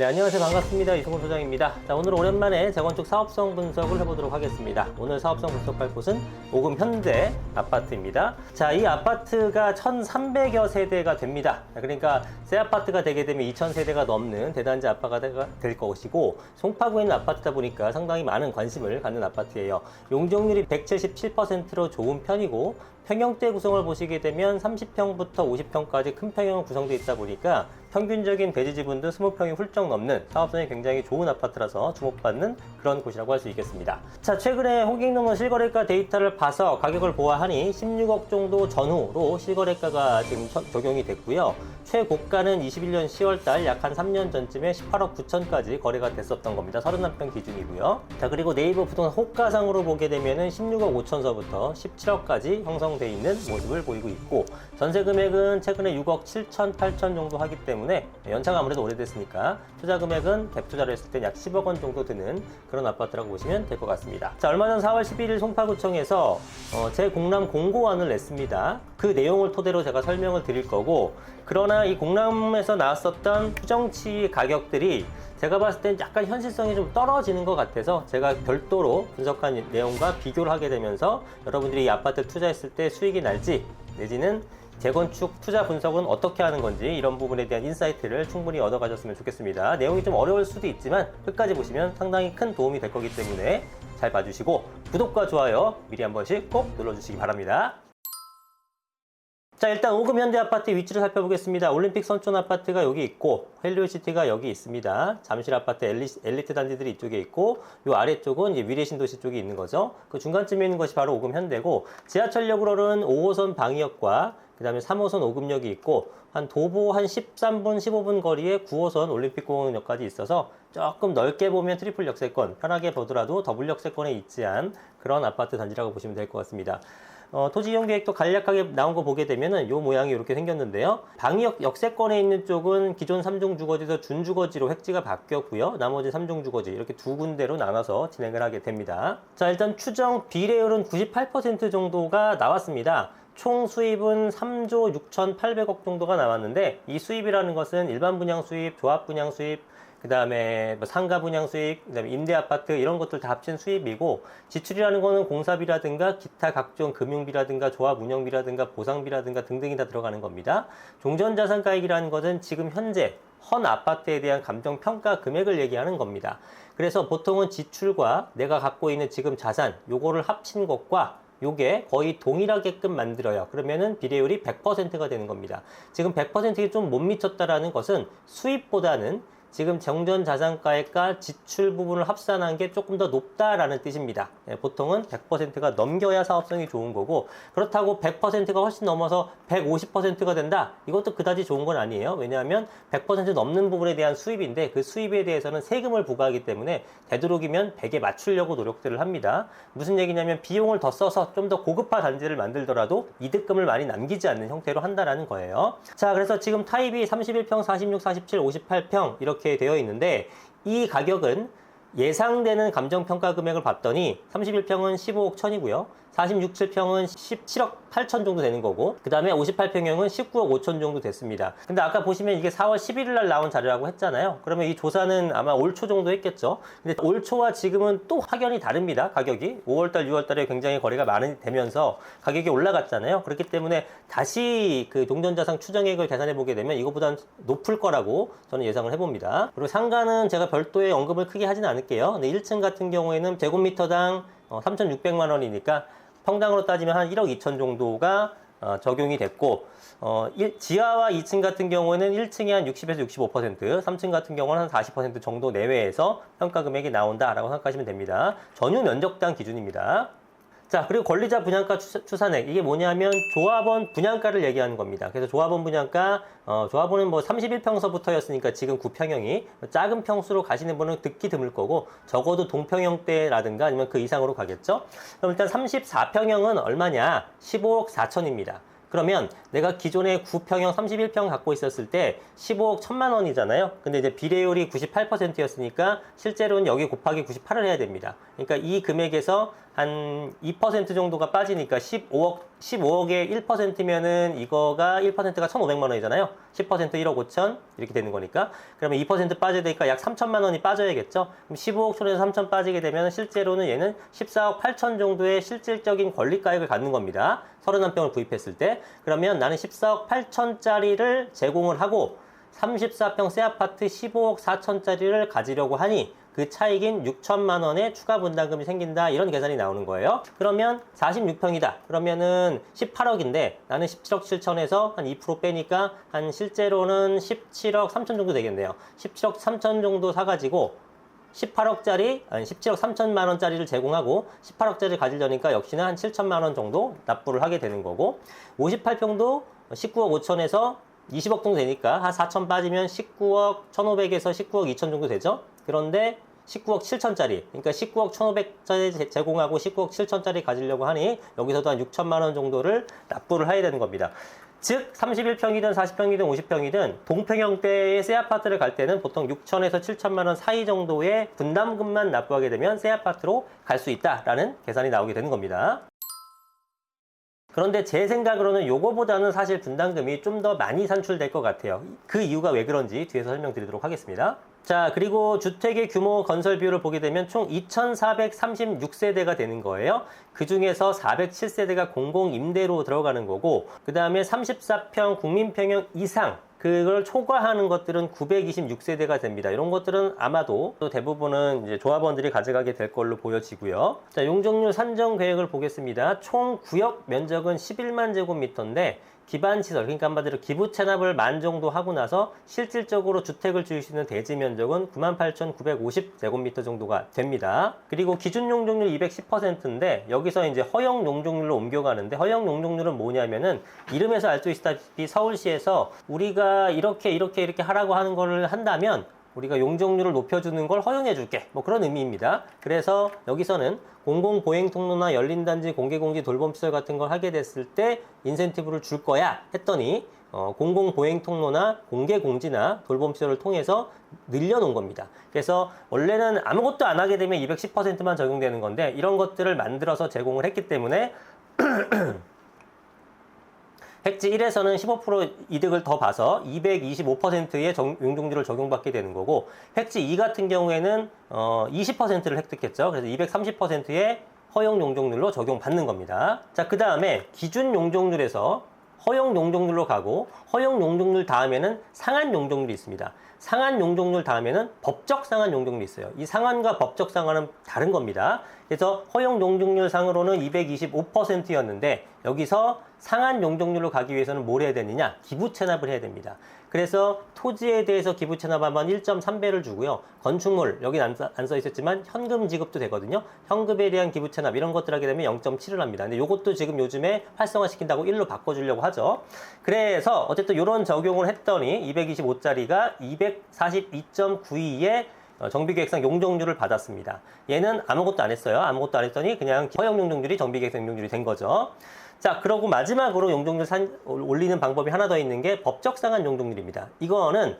네, 안녕하세요. 반갑습니다. 이승훈 소장입니다. 자, 오늘 오랜만에 재건축 사업성 분석을 해보도록 하겠습니다. 오늘 사업성 분석할 곳은 오금 현대 아파트입니다. 자, 이 아파트가 1,300여 세대가 됩니다. 그러니까 새 아파트가 되게 되면 2,000세대가 넘는 대단지 아파트가 될 것이고, 송파구에 있는 아파트다 보니까 상당히 많은 관심을 갖는 아파트예요. 용적률이 177%로 좋은 편이고, 평형대 구성을 보시게 되면 30평부터 50평까지 큰 평형으로 구성되어 있다 보니까 평균적인 대지 지분도 20평이 훌쩍 넘는 사업성이 굉장히 좋은 아파트라서 주목받는 그런 곳이라고 할 수 있겠습니다. 자, 최근에 호갱농원 실거래가 데이터를 봐서 가격을 보아하니 16억 정도 전후로 실거래가가 지금 적용이 됐고요. 최고가는 21년 10월달 약 한 3년 전쯤에 18억 9천까지 거래가 됐었던 겁니다. 31평 기준이고요. 자, 그리고 네이버 부동산 호가상으로 보게 되면은 16억 5천서부터 17억까지 형성되어 있는 모습을 보이고 있고, 전세 금액은 최근에 6억 7천, 8천 정도 하기 때문에 연차가 아무래도 오래됐으니까 투자 금액은 갭 투자를 했을 때 약 10억 원 정도 드는 그런 아파트라고 보시면 될 것 같습니다. 자, 얼마 전 4월 11일 송파구청에서 재공람 공고안을 냈습니다. 그 내용을 토대로 제가 설명을 드릴 거고, 그러나 이 공람에서 나왔었던 추정치 가격들이 제가 봤을 땐 약간 현실성이 좀 떨어지는 것 같아서 제가 별도로 분석한 내용과 비교를 하게 되면서 여러분들이 이 아파트를 투자했을 때 수익이 날지, 내지는 재건축 투자 분석은 어떻게 하는 건지 이런 부분에 대한 인사이트를 충분히 얻어가셨으면 좋겠습니다. 내용이 좀 어려울 수도 있지만 끝까지 보시면 상당히 큰 도움이 될 거기 때문에 잘 봐주시고, 구독과 좋아요 미리 한 번씩 꼭 눌러주시기 바랍니다. 자, 일단 오금 현대 아파트 위치를 살펴보겠습니다. 올림픽 선촌 아파트가 여기 있고, 헬리오시티가 여기 있습니다. 잠실 아파트 엘리트 단지들이 이쪽에 있고, 요 아래쪽은 이제 미래신도시 쪽이 있는 거죠. 그 중간쯤에 있는 것이 바로 오금 현대고, 지하철역으로는 5호선 방위역과 그 다음에 3호선 오금역이 있고, 한 도보 한 13분, 15분 거리에 9호선 올림픽공원역까지 있어서 조금 넓게 보면 트리플 역세권, 편하게 보더라도 더블 역세권에 있지 않은 그런 아파트 단지라고 보시면 될 것 같습니다. 토지 이용 계획도 간략하게 나온 거 보게 되면은 요 모양이 이렇게 생겼는데요. 방위역 역세권에 있는 쪽은 기존 3종 주거지에서 준주거지로 획지가 바뀌었고요. 나머지 3종 주거지 이렇게 두 군데로 나눠서 진행을 하게 됩니다. 자, 일단 추정 비례율은 98% 정도가 나왔습니다. 총 수입은 3조 6,800억 정도가 나왔는데, 이 수입이라는 것은 일반 분양 수입, 조합 분양 수입, 그 다음에 뭐 상가 분양 수입, 그 다음에 임대 아파트 이런 것들 다 합친 수입이고, 지출이라는 거는 공사비라든가 기타 각종 금융비라든가 조합 운영비라든가 보상비라든가 등등이 다 들어가는 겁니다. 종전자산가액이라는 것은 지금 현재 헌 아파트에 대한 감정평가 금액을 얘기하는 겁니다. 그래서 보통은 지출과 내가 갖고 있는 지금 자산 요거를 합친 것과 요게 거의 동일하게끔 만들어요. 그러면은 비례율이 100%가 되는 겁니다. 지금 100%에 좀 못 미쳤다라는 것은 수입보다는 지금 정전자산가액과 지출 부분을 합산한 게 조금 더 높다라는 뜻입니다. 보통은 100%가 넘겨야 사업성이 좋은 거고, 그렇다고 100%가 훨씬 넘어서 150%가 된다? 이것도 그다지 좋은 건 아니에요. 왜냐하면 100% 넘는 부분에 대한 수입인데, 그 수입에 대해서는 세금을 부과하기 때문에 되도록이면 100에 맞추려고 노력들을 합니다. 무슨 얘기냐면 비용을 더 써서 좀 더 고급화 단지를 만들더라도 이득금을 많이 남기지 않는 형태로 한다라는 거예요. 자, 그래서 지금 타입이 31평, 46, 47, 58평 이렇게 되어 있는데, 이 가격은 예상되는 감정평가 금액을 봤더니 31평은 15억 1천이고요. 46, 7평은 17억 8천 정도 되는 거고, 그 다음에 58평형은 19억 5천 정도 됐습니다. 근데 아까 보시면 이게 4월 11일 날 나온 자료라고 했잖아요. 그러면 이 조사는 아마 올 초 정도 했겠죠. 근데 올 초와 지금은 또 확연히 다릅니다. 가격이 5월달, 6월달에 굉장히 거래가 많이 되면서 가격이 올라갔잖아요. 그렇기 때문에 다시 그 종전자산 추정액을 계산해 보게 되면 이거보다는 높을 거라고 저는 예상을 해봅니다. 그리고 상가는 제가 별도의 언급을 크게 하진 않을게요. 근데 1층 같은 경우에는 제곱미터당 3,600만 원이니까 평당으로 따지면 한 1억 2천 정도가 적용이 됐고, 지하와 2층 같은 경우에는 1층이 한 60에서 65%, 3층 같은 경우는 한 40% 정도 내외에서 평가 금액이 나온다라고 생각하시면 됩니다. 전유 면적당 기준입니다. 자, 그리고 권리자 분양가 추산액, 이게 뭐냐면 조합원 분양가를 얘기하는 겁니다. 그래서 조합원 분양가, 조합원은 뭐 31평서부터였으니까 지금 9평형이 작은 평수로 가시는 분은 듣기 드물 거고, 적어도 동평형대라든가 아니면 그 이상으로 가겠죠. 그럼 일단 34평형은 얼마냐? 15억 4천입니다. 그러면 내가 기존에 9평형 31평 갖고 있었을 때 15억 1천만 원이잖아요. 근데 이제 비례율이 98%였으니까 실제로는 여기 곱하기 98을 해야 됩니다. 그러니까 이 금액에서 한 2% 정도가 빠지니까 15억 15억의 1%면은 이거가 1%가 1,500만 원이잖아요. 10% 1억 5천 이렇게 되는 거니까. 그러면 2% 빠져야 되니까 약 3천만 원이 빠져야겠죠. 그럼 15억 촌에서 3천 빠지게 되면 실제로는 얘는 14억 8천 정도의 실질적인 권리가액을 갖는 겁니다. 31평을 구입했을 때. 그러면 나는 14억 8천짜리를 제공을 하고 34평 새 아파트 15억 4천짜리를 가지려고 하니 그 차익인 6천만 원의 추가 분담금이 생긴다. 이런 계산이 나오는 거예요. 그러면 46평이다. 그러면은 18억인데 나는 17억 7천에서 한 2% 빼니까 한 실제로는 17억 3천 정도 되겠네요. 17억 3천 정도 사가지고 18억짜리, 아니 17억 3천만 원짜리를 제공하고 18억짜리 가지려니까 역시나 한 7천만 원 정도 납부를 하게 되는 거고 58평도 19억 5천에서 20억 정도 되니까 한 4천 빠지면 19억 1,500에서 19억 2천 정도 되죠. 그런데 19억 7천짜리, 그러니까 19억 1,500짜리 제공하고 19억 7천짜리 가지려고 하니 여기서도 한 6천만 원 정도를 납부를 해야 되는 겁니다. 즉 31평이든 40평이든 50평이든 동평형대의 새 아파트를 갈 때는 보통 6천에서 7천만 원 사이 정도의 분담금만 납부하게 되면 새 아파트로 갈 수 있다라는 계산이 나오게 되는 겁니다. 그런데 제 생각으로는 요거보다는 사실 분담금이 좀 더 많이 산출될 것 같아요. 그 이유가 왜 그런지 뒤에서 설명드리도록 하겠습니다. 자, 그리고 주택의 규모 건설 비율을 보게 되면 총 2,436세대가 되는 거예요. 그 중에서 407세대가 공공임대로 들어가는 거고, 그 다음에 34평 국민평형 이상, 그걸 초과하는 것들은 926세대가 됩니다. 이런 것들은 아마도 또 대부분은 이제 조합원들이 가져가게 될 걸로 보여지고요. 자, 용적률 산정 계획을 보겠습니다. 총 구역 면적은 11만 제곱미터인데 기반시설, 그러니까 한마디로 기부 체납을 만 정도 하고 나서 실질적으로 주택을 지을 수 있는 대지 면적은 98,950제곱미터 정도가 됩니다. 그리고 기준 용적률 210%인데 여기서 이제 허용 용적률로 옮겨가는데 허용 용적률은 뭐냐면은 이름에서 알 수 있다시피 서울시에서 우리가 이렇게 하라고 하는 거를 한다면 우리가 용적률을 높여주는 걸 허용해 줄게, 뭐 그런 의미입니다. 그래서 여기서는 공공보행통로나 열린단지, 공개공지, 돌봄시설 같은 걸 하게 됐을 때 인센티브를 줄 거야 했더니 공공보행통로나 공개공지나 돌봄시설을 통해서 늘려놓은 겁니다. 그래서 원래는 아무것도 안 하게 되면 210%만 적용되는 건데 이런 것들을 만들어서 제공을 했기 때문에 획지 1에서는 15% 이득을 더 봐서 225%의 용적률을 적용받게 되는 거고, 획지 2 같은 경우에는 20%를 획득했죠. 그래서 230%의 허용 용적률로 적용받는 겁니다. 자, 그 다음에 기준 용적률에서 허용 용적률로 가고, 허용 용적률 다음에는 상한 용적률이 있습니다. 상한 용적률 다음에는 법적 상한 용적률이 있어요. 이 상한과 법적 상한은 다른 겁니다. 그래서 허용 용적률 상으로는 225%였는데 여기서 상한 용적률로 가기 위해서는 뭘 해야 되느냐? 기부 체납을 해야 됩니다. 그래서 토지에 대해서 기부 체납하면 1.3배를 주고요. 건축물, 여기 안 써 있었지만 현금 지급도 되거든요. 현금에 대한 기부 체납 이런 것들 하게 되면 0.7을 합니다. 근데 이것도 지금 요즘에 활성화시킨다고 1로 바꿔주려고 하죠. 그래서 어쨌든 이런 적용을 했더니 225짜리가 242.92의 정비계획상 용적률을 받았습니다. 얘는 아무것도 안 했어요. 아무것도 안 했더니 그냥 허용 용적률이 정비계획상 용적률이 된 거죠. 자, 그러고 마지막으로 용적률 올리는 방법이 하나 더 있는 게 법적 상한 용적률입니다. 이거는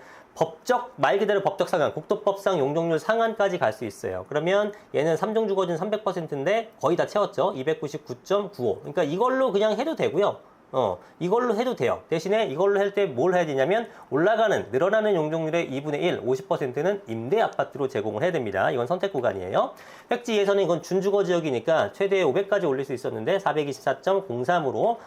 말 그대로 법적 상한, 국토법상 용적률 상한까지 갈 수 있어요. 그러면 얘는 3종 주거진 300%인데 거의 다 채웠죠. 299.95. 그러니까 이걸로 그냥 해도 되고요. 이걸로 해도 돼요. 대신에 이걸로 할 때 뭘 해야 되냐면 늘어나는 용적률의 2분의 1, 50%는 임대 아파트로 제공을 해야 됩니다. 이건 선택 구간이에요. 획지에서는 이건 준주거 지역이니까 최대 500까지 올릴 수 있었는데 424.03으로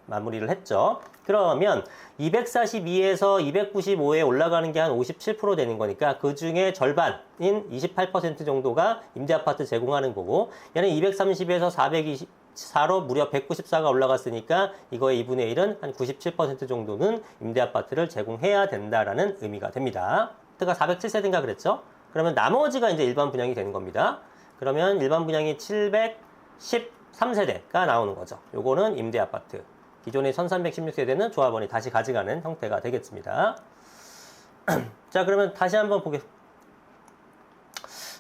마무리를 했죠. 그러면 242에서 295에 올라가는 게 한 57% 되는 거니까 그 중에 절반인 28% 정도가 임대 아파트 제공하는 거고, 얘는 230에서 424로 무려 194가 올라갔으니까 이거의 2분의 1은 한 97% 정도는 임대 아파트를 제공해야 된다라는 의미가 됩니다. 아파트가 407세대인가 그랬죠? 그러면 나머지가 이제 일반 분양이 되는 겁니다. 그러면 일반 분양이 713세대가 나오는 거죠. 요거는 임대 아파트. 기존의 1316세대는 조합원이 다시 가져가는 형태가 되겠습니다. 자, 그러면 다시 한번 보겠습니다.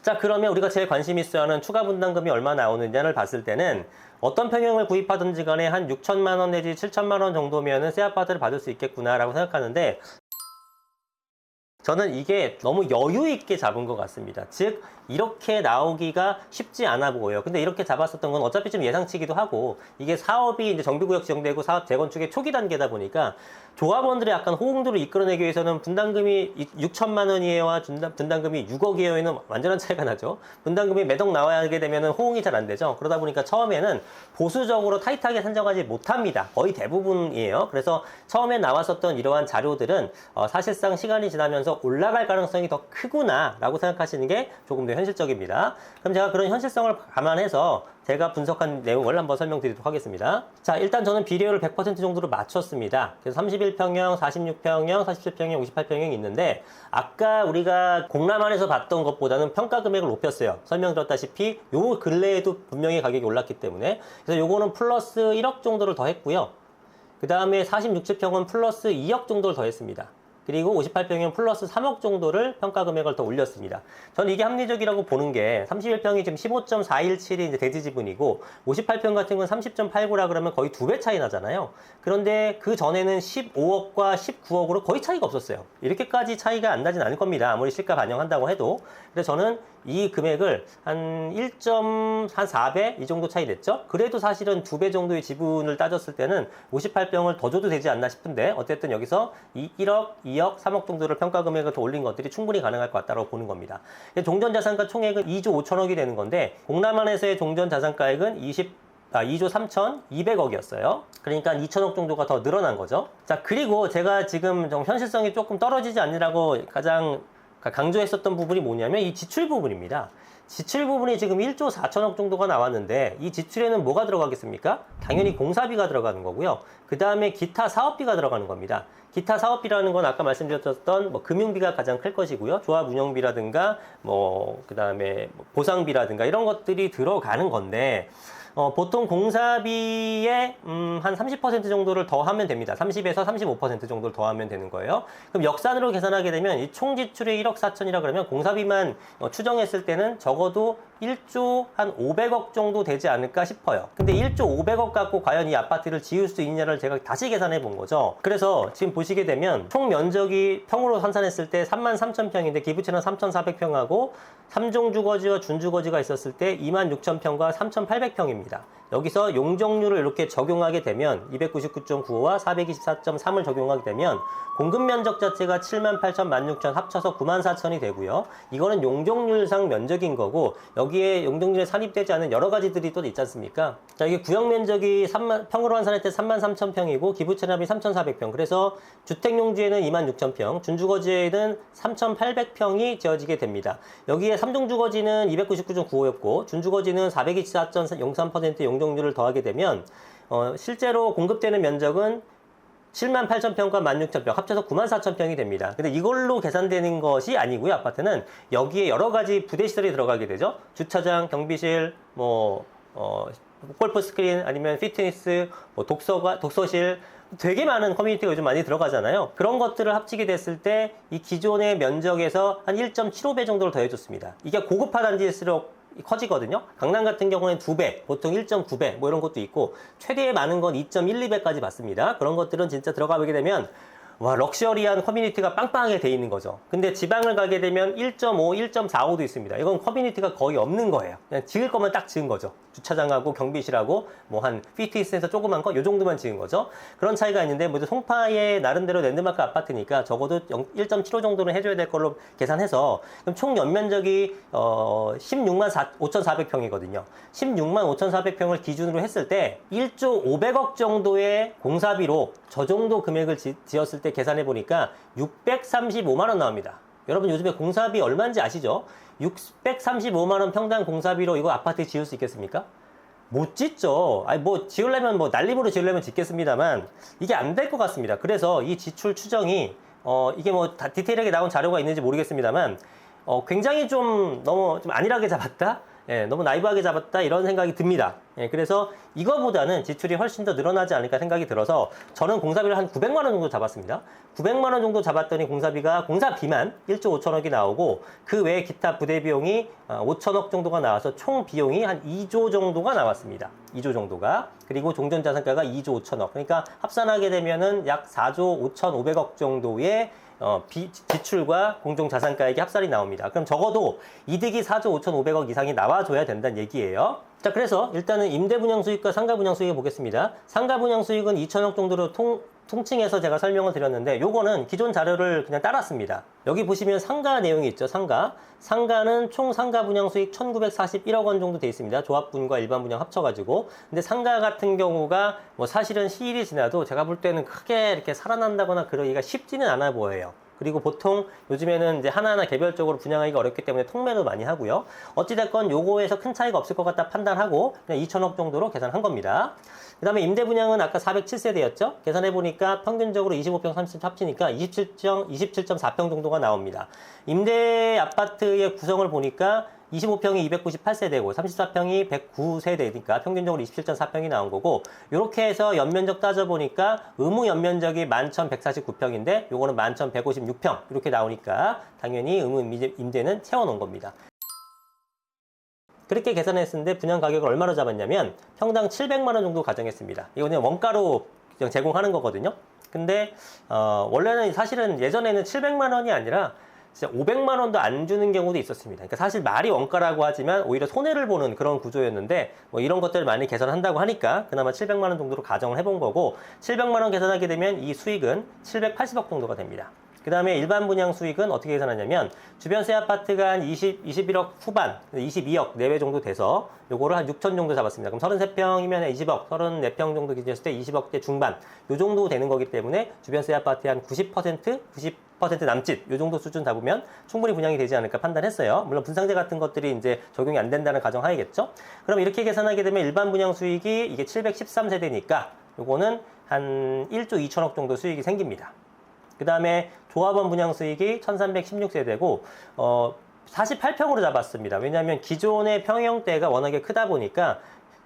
자, 그러면 우리가 제일 관심 있어 하는 추가 분담금이 얼마 나오느냐를 봤을 때는 어떤 평형을 구입하든지 간에 한 6천만 원 내지 7천만 원 정도면은 새 아파트를 받을 수 있겠구나라고 생각하는데, 저는 이게 너무 여유 있게 잡은 것 같습니다. 즉 이렇게 나오기가 쉽지 않아 보여요. 근데 이렇게 잡았었던 건 어차피 좀 예상치기도 하고, 이게 사업이 이제 정비구역 지정되고 사업 재건축의 초기 단계다 보니까 조합원들의 약간 호응도를 이끌어내기 위해서는 분담금이 6천만 원이에요와 분담금이 6억이에요에는 완전한 차이가 나죠. 분담금이 매덕 나와야 되면 호응이 잘 안 되죠. 그러다 보니까 처음에는 보수적으로 타이트하게 산정하지 못합니다. 거의 대부분이에요. 그래서 처음에 나왔었던 이러한 자료들은 사실상 시간이 지나면서 올라갈 가능성이 더 크구나 라고 생각하시는 게 조금 더 현실적입니다. 그럼 제가 그런 현실성을 감안해서 제가 분석한 내용을 한번 설명드리도록 하겠습니다. 자, 일단 저는 비례율을 100% 정도로 맞췄습니다. 그래서 31평형, 46평형, 47평형, 58평형이 있는데, 아까 우리가 공람안에서 봤던 것보다는 평가 금액을 높였어요. 설명드렸다시피 요 근래에도 분명히 가격이 올랐기 때문에. 그래서 요거는 플러스 1억 정도를 더 했고요. 그 다음에 46평은 플러스 2억 정도를 더 했습니다. 그리고 58평은 플러스 3억 정도를 평가 금액을 더 올렸습니다. 저는 이게 합리적이라고 보는 게, 31평이 지금 15.417이 이제 대지 지분이고 58평 같은 건 30.89라 그러면 거의 2배 차이 나잖아요. 그런데 그 전에는 15억과 19억으로 거의 차이가 없었어요. 이렇게까지 차이가 안 나진 않을 겁니다. 아무리 시가 반영한다고 해도. 그래서 저는 이 금액을 한 1.4배 이 정도 차이 냈죠. 그래도 사실은 2배 정도의 지분을 따졌을 때는 58평을 더 줘도 되지 않나 싶은데, 어쨌든 여기서 1억, 2억, 3억 정도를 평가 금액을 더 올린 것들이 충분히 가능할 것 같다고 보는 겁니다. 종전자산가 총액은 2조 5천억이 되는 건데, 공람안에서의 종전자산가액은 2조 3,200억이었어요. 그러니까 2천억 정도가 더 늘어난 거죠. 자, 그리고 제가 지금 좀 현실성이 조금 떨어지지 않느라고 가장 강조했었던 부분이 뭐냐면 이 지출 부분입니다. 지출 부분이 지금 1조 4천억 정도가 나왔는데, 이 지출에는 뭐가 들어가겠습니까? 당연히 공사비가 들어가는 거고요. 그 다음에 기타 사업비가 들어가는 겁니다. 기타 사업비라는 건 아까 말씀드렸던 금융비가 가장 클 것이고요. 조합 운영비라든가 그 다음에 보상비라든가 이런 것들이 들어가는 건데, 보통 공사비에 한 30% 정도를 더 하면 됩니다. 30에서 35% 정도를 더 하면 되는 거예요. 그럼 역산으로 계산하게 되면 이 총 지출이 1억 4천이라 그러면 공사비만 추정했을 때는 적어도 1조 한 500억 정도 되지 않을까 싶어요. 근데 1조 500억 갖고 과연 이 아파트를 지을 수 있냐를 제가 다시 계산해 본 거죠. 그래서 지금 보시게 되면 총 면적이 평으로 환산했을 때 33,000평인데 기부채는 3,400평하고 3종 주거지와 준주거지가 있었을 때 26,000평과 3,800평입니다. 여기서 용적률을 이렇게 적용하게 되면 299.95와 424.3을 적용하게 되면 공급 면적 자체가 78,000, 16,000 합쳐서 94,000이 되고요. 이거는 용적률상 면적인 거고, 여기에 용적률에 산입되지 않은 여러 가지들이 또 있지 않습니까? 자, 이게 구역 면적이 평으로 환산할 때 33,000평이고 기부채납이 3,400평. 그래서 주택용지에는 26,000평, 준주거지에는 3,800평이 지어지게 됩니다. 여기에 3종 주거지는 299.95였고 준주거지는 424.03% 용적률을 더하게 되면 실제로 공급되는 면적은 78,000평과 16,000평 합쳐서 94,000평이 됩니다. 근데 이걸로 계산되는 것이 아니고요. 아파트는 여기에 여러 가지 부대시설이 들어가게 되죠. 주차장, 경비실, 골프 스크린, 아니면 피트니스, 독서실, 되게 많은 커뮤니티가 요즘 많이 들어가잖아요. 그런 것들을 합치게 됐을 때 이 기존의 면적에서 한 1.75배 정도를 더해줬습니다. 이게 고급화 단지일수록 커지거든요. 강남 같은 경우는 2배, 보통 1.9배 뭐 이런 것도 있고, 최대의 많은 건 2.12배까지 받습니다. 그런 것들은 진짜 들어가 보게 되면 와, 럭셔리한 커뮤니티가 빵빵하게 돼 있는 거죠. 근데 지방을 가게 되면 1.5, 1.45도 있습니다. 이건 커뮤니티가 거의 없는 거예요. 그냥 지을 거면 딱 지은 거죠. 주차장하고 경비실하고 한 피트니스에서 조그만 거 요 정도만 지은 거죠. 그런 차이가 있는데 모두 송파의 나름대로 랜드마크 아파트니까 적어도 1.75 정도는 해줘야 될 걸로 계산해서, 그럼 총 연면적이 16만 5,400평이거든요. 16만 5,400평을 기준으로 했을 때 1조 500억 정도의 공사비로 저 정도 금액을 지었을 때 계산해 보니까 635만 원 나옵니다. 여러분 요즘에 공사비 얼마인지 아시죠? 635만 원 평당 공사비로 이거 아파트 지을 수 있겠습니까? 못 짓죠. 아니 지으려면 난립으로 지으려면 짓겠습니다만 이게 안 될 것 같습니다. 그래서 이 지출 추정이 이게 다 디테일하게 나온 자료가 있는지 모르겠습니다만 굉장히 너무 좀 안일하게 잡았다. 예, 너무 나이브하게 잡았다 이런 생각이 듭니다. 예, 그래서 이거보다는 지출이 훨씬 더 늘어나지 않을까 생각이 들어서 저는 공사비를 한 900만 원 정도 잡았습니다. 900만 원 정도 잡았더니 공사비만 1조 5천억이 나오고, 그 외에 기타 부대 비용이 5천억 정도가 나와서 총 비용이 한 2조 정도가 나왔습니다. 2조 정도가. 그리고 종전자산가가 2조 5천억. 그러니까 합산하게 되면은 약 4조 5,500억 정도의 지출과 공정자산가액이 합산이 나옵니다. 그럼 적어도 이득이 4조 5,500억 이상이 나와줘야 된다는 얘기예요. 자, 그래서 일단은 임대분양수익과 상가분양수익을 보겠습니다. 상가분양수익은 2천억 정도로 통칭해서 제가 설명을 드렸는데 요거는 기존 자료를 그냥 따랐습니다. 여기 보시면 상가 내용이 있죠. 상가는 총 상가 분양 수익 1,941억 원 정도 돼 있습니다. 조합분과 일반 분양 합쳐가지고. 근데 상가 같은 경우가 뭐 사실은 시일이 지나도 제가 볼 때는 크게 이렇게 살아난다거나 그러기가 쉽지는 않아 보여요. 그리고 보통 요즘에는 이제 하나하나 개별적으로 분양하기가 어렵기 때문에 통매도 많이 하고요. 어찌됐건 요거에서 큰 차이가 없을 것 같다 판단하고 그냥 2천억 정도로 계산한 겁니다. 그 다음에 임대 분양은 아까 407세대였죠? 계산해보니까 평균적으로 25평, 30평 합치니까 27.4평 정도가 나옵니다. 임대 아파트의 구성을 보니까 25평이 298세대고 34평이 109세대니까 평균적으로 27.4평이 나온 거고, 이렇게 해서 연면적 따져보니까 의무 연면적이 11,149평인데 요거는 11,156평 이렇게 나오니까 당연히 의무 임대는 채워놓은 겁니다. 그렇게 계산했는데 분양 가격을 얼마로 잡았냐면 평당 700만 원 정도 가정했습니다. 이거는 원가로 그냥 제공하는 거거든요. 근데 원래는 사실은 예전에는 700만 원이 아니라 진짜 500만 원도 안 주는 경우도 있었습니다. 그러니까 사실 말이 원가라고 하지만 오히려 손해를 보는 그런 구조였는데 뭐 이런 것들을 많이 계산한다고 하니까 그나마 700만 원 정도로 가정을 해본 거고, 700만 원 계산하게 되면 이 수익은 780억 정도가 됩니다. 그 다음에 일반 분양 수익은 어떻게 계산하냐면 주변 새 아파트가 한 21억 후반, 22억 내외 정도 돼서 요거를 한 6천 정도 잡았습니다. 그럼 33평이면 20억, 34평 정도 기준했을 때 20억대 중반 요 정도 되는 거기 때문에 주변 새 아파트의 한 90% 남짓 요 정도 수준 잡으면 충분히 분양이 되지 않을까 판단했어요. 물론 분상제 같은 것들이 이제 적용이 안 된다는 가정하에겠죠. 그럼 이렇게 계산하게 되면 일반 분양 수익이 이게 713세대니까 요거는 한 1조 2천억 정도 수익이 생깁니다. 그 다음에 조합원 분양 수익이 1316세대고 48평으로 잡았습니다. 왜냐하면 기존의 평형대가 워낙에 크다 보니까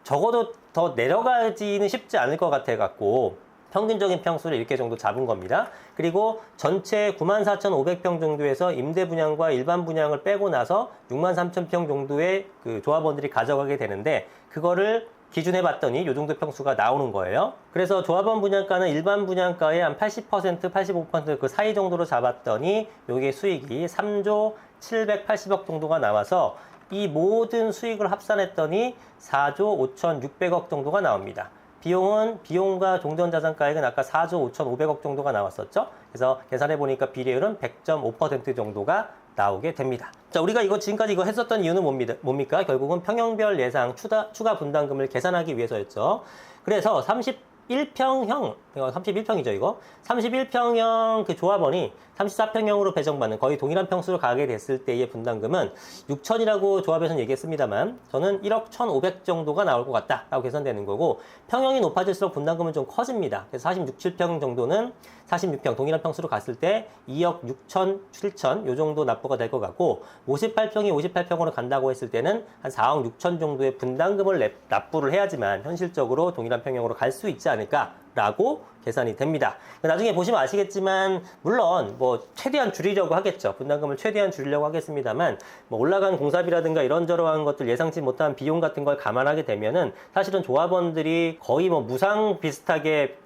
적어도 더 내려가지는 쉽지 않을 것 같아 갖고 평균적인 평수를 이렇게 정도 잡은 겁니다. 그리고 전체 94,500평 정도에서 임대 분양과 일반 분양을 빼고 나서 63,000평 정도의 그 조합원들이 가져가게 되는데, 그거를 기준해 봤더니 이 정도 평수가 나오는 거예요. 그래서 조합원 분양가는 일반 분양가의 한 80%, 85% 그 사이 정도로 잡았더니 요게 수익이 3조 780억 정도가 나와서 이 모든 수익을 합산했더니 4조 5,600억 정도가 나옵니다. 비용과 종전자산가액은 아까 4조 5,500억 정도가 나왔었죠. 그래서 계산해 보니까 비례율은 100.5% 정도가 나오게 됩니다. 자, 우리가 지금까지 이거 했었던 이유는 뭡니까? 결국은 평형별 예상 추가 분담금을 계산하기 위해서였죠. 그래서 31평형, 31평이죠, 이거. 31평형 그 조합원이 34평형으로 배정받는 거의 동일한 평수로 가게 됐을 때의 분담금은 6천이라고 조합에서는 얘기했습니다만 저는 1억 1,500 정도가 나올 것 같다라고 계산되는 거고, 평형이 높아질수록 분담금은 좀 커집니다. 그래서 46, 7평 정도는 46평 동일한 평수로 갔을 때 2억 6천, 7천 요 정도 납부가 될 것 같고, 58평이 58평으로 간다고 했을 때는 한 4억 6천 정도의 분담금을 납부를 해야지만 현실적으로 동일한 평형으로 갈 수 있지 않을까라고 계산이 됩니다. 나중에 보시면 아시겠지만 물론 뭐 최대한 줄이려고 하겠죠. 분담금을 최대한 줄이려고 하겠습니다만 뭐 올라간 공사비라든가 이런저런 것들 예상치 못한 비용 같은 걸 감안하게 되면은 사실은 조합원들이 거의 뭐 무상 비슷하게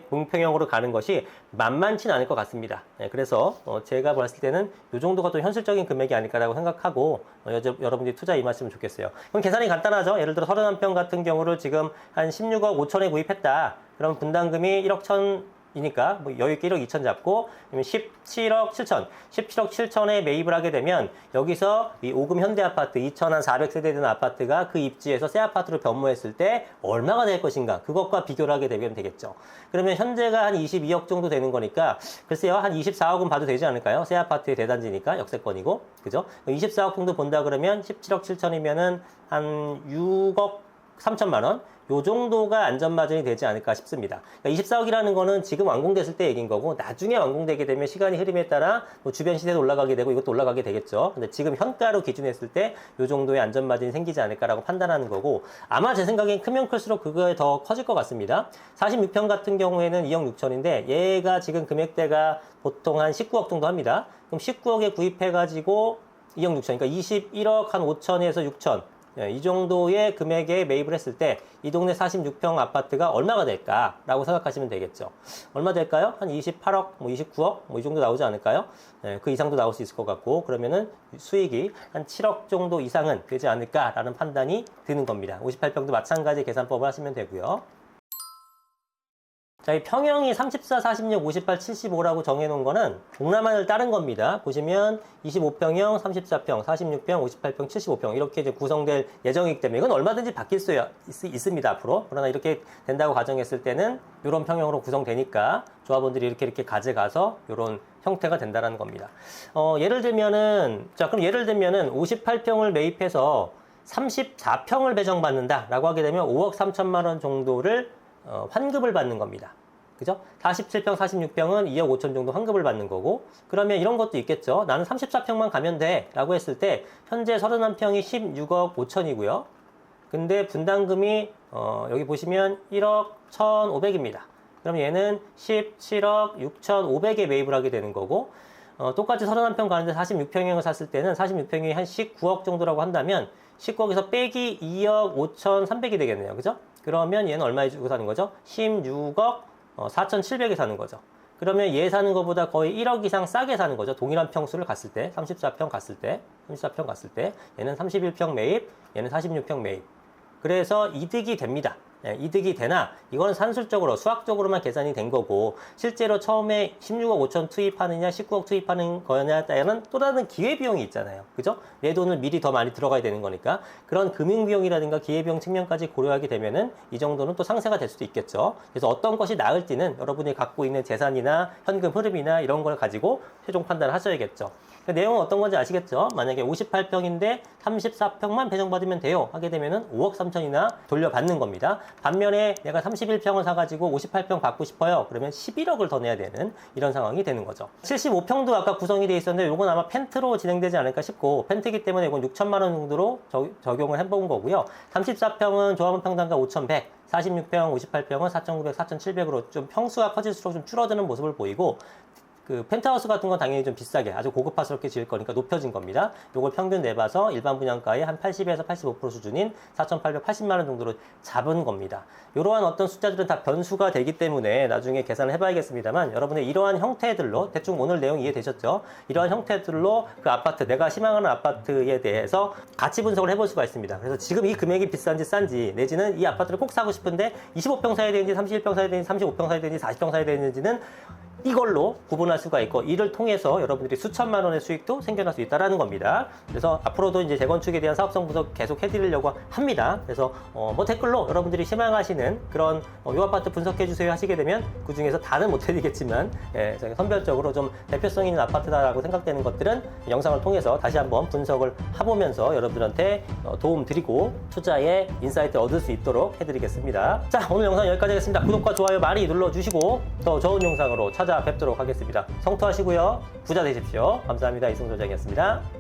동평형으로 가는 것이 만만치는 않을 것 같습니다. 그래서 제가 봤을 때는 이 정도가 또 현실적인 금액이 아닐까라고 생각하고 여러분들이 투자 임하시면 좋겠어요. 그럼 계산이 간단하죠. 예를 들어 31평 같은 경우를 지금 한 16억 5천에 구입했다. 그럼 분담금이 1억 1천이니까 뭐 여유있게 1억 2천 잡고 17억 7천, 17억 7천에 매입을 하게 되면 여기서 이 5금 현대아파트 2,400세대 되는 아파트가 그 입지에서 새 아파트로 변모했을 때 얼마가 될 것인가, 그것과 비교를 하게 되면 되겠죠. 그러면 현재가 한 22억 정도 되는 거니까 글쎄요, 한 24억은 봐도 되지 않을까요? 새 아파트의 대단지니까 역세권이고, 그죠? 24억 정도 본다 그러면 17억 7천이면은 한 6억 3천만 원? 요 정도가 안전마진이 되지 않을까 싶습니다. 그러니까 24억이라는 거는 지금 완공됐을 때 얘기인 거고, 나중에 완공되게 되면 시간이 흐름에 따라 뭐 주변 시세도 올라가게 되고 이것도 올라가게 되겠죠. 근데 지금 현가로 기준했을 때 요 정도의 안전마진이 생기지 않을까라고 판단하는 거고, 아마 제 생각엔 크면 클수록 그거에 더 커질 것 같습니다. 46평 같은 경우에는 2억 6천인데 얘가 지금 금액대가 보통 한 19억 정도 합니다. 그럼 19억에 구입해가지고 2억 6천, 그러니까 21억 한 5천에서 6천, 이 정도의 금액에 매입을 했을 때 이 동네 46평 아파트가 얼마가 될까라고 생각하시면 되겠죠. 얼마 될까요? 한 28억, 뭐 29억, 뭐 이 정도 나오지 않을까요? 그 이상도 나올 수 있을 것 같고, 그러면은 수익이 한 7억 정도 이상은 되지 않을까라는 판단이 드는 겁니다. 58평도 마찬가지 계산법을 하시면 되고요. 자, 이 평형이 34, 46, 58, 75라고 정해놓은 거는 동남안을 따른 겁니다. 보시면 25평형, 34평, 46평, 58평, 75평 이렇게 이제 구성될 예정이기 때문에 이건 얼마든지 바뀔 수 있습니다, 앞으로. 그러나 이렇게 된다고 가정했을 때는 이런 평형으로 구성되니까 조합원들이 이렇게 가져가서 이런 형태가 된다는 겁니다. 예를 들면은, 자, 그럼 예를 들면은 58평을 매입해서 34평을 배정받는다라고 하게 되면 5억 3천만 원 정도를 환급을 받는 겁니다. 그죠? 47평, 46평은 2억 5천 정도 환급을 받는 거고, 그러면 이런 것도 있겠죠. 나는 34평만 가면 돼 라고 했을 때 현재 31평이 16억 5천이고요. 근데 분담금이 여기 보시면 1억 1,500입니다. 그럼 얘는 17억 6,500에 매입을 하게 되는 거고, 똑같이 31평 가는데 46평형을 샀을 때는 46평이 한 19억 정도라고 한다면 19억에서 빼기 2억 5,300이 되겠네요. 그죠? 그러면 얘는 얼마에 주고 사는 거죠? 16억 4,700에 사는 거죠. 그러면 얘 사는 것보다 거의 1억 이상 싸게 사는 거죠. 동일한 평수를 갔을 때, 34평 갔을 때, 얘는 31평 매입, 얘는 46평 매입. 그래서 이득이 됩니다. 이득이 되나 이거는 산술적으로 수학적으로만 계산이 된 거고, 실제로 처음에 16억 5천 투입하느냐 19억 투입하는 거냐에 따른 또 다른 기회비용이 있잖아요. 그죠? 내 돈을 미리 더 많이 들어가야 되는 거니까 그런 금융비용이라든가 기회비용 측면까지 고려하게 되면은 이 정도는 또 상세가 될 수도 있겠죠. 그래서 어떤 것이 나을지는 여러분이 갖고 있는 재산이나 현금 흐름이나 이런 걸 가지고 최종 판단을 하셔야겠죠. 그 내용은 어떤 건지 아시겠죠? 만약에 58평인데 34평만 배정받으면 돼요 하게 되면은 5억 3천이나 돌려받는 겁니다. 반면에 내가 31평을 사가지고 58평 받고 싶어요. 그러면 11억을 더 내야 되는 이런 상황이 되는 거죠. 75평도 아까 구성이 돼 있었는데 이건 아마 펜트로 진행되지 않을까 싶고, 펜트이기 때문에 이건 6천만 원 정도로 적용을 해본 거고요. 34평은 조합원 평당가 5,100, 46평, 58평은 4,900, 4,700으로 좀 평수가 커질수록 좀 줄어드는 모습을 보이고, 그 펜트하우스 같은 건 당연히 좀 비싸게 아주 고급화스럽게 지을 거니까 높여진 겁니다. 요걸 평균 내봐서 일반 분양가의 한 80에서 85% 수준인 4,880만 원 정도로 잡은 겁니다. 이러한 어떤 숫자들은 다 변수가 되기 때문에 나중에 계산을 해봐야겠습니다만, 여러분의 이러한 형태들로 대충 오늘 내용 이해되셨죠? 이러한 형태들로 그 아파트, 내가 희망하는 아파트에 대해서 가치 분석을 해볼 수가 있습니다. 그래서 지금 이 금액이 비싼지 싼지, 내지는 이 아파트를 꼭 사고 싶은데 25평 사야 되는지 31평 사야 되는지 35평 사야 되는지 40평 사야 되는지는 이걸로 구분할 수가 있고, 이를 통해서 여러분들이 수천만 원의 수익도 생겨날 수 있다는 겁니다. 그래서 앞으로도 이제 재건축에 대한 사업성 분석 계속 해드리려고 합니다. 그래서 뭐 댓글로 여러분들이 희망하시는 그런 요 아파트 분석해 주세요 하시게 되면 그 중에서 다는 못 해드리겠지만, 제가 선별적으로 좀 대표성 있는 아파트다라고 생각되는 것들은 영상을 통해서 다시 한번 분석을 해보면서 여러분들한테 도움 드리고 투자에 인사이트를 얻을 수 있도록 해드리겠습니다. 자, 오늘 영상 여기까지 하겠습니다. 구독과 좋아요 많이 눌러주시고 더 좋은 영상으로 찾아뵙도록 하겠습니다. 성투하시고요. 부자 되십시오. 감사합니다. 이승조장이었습니다.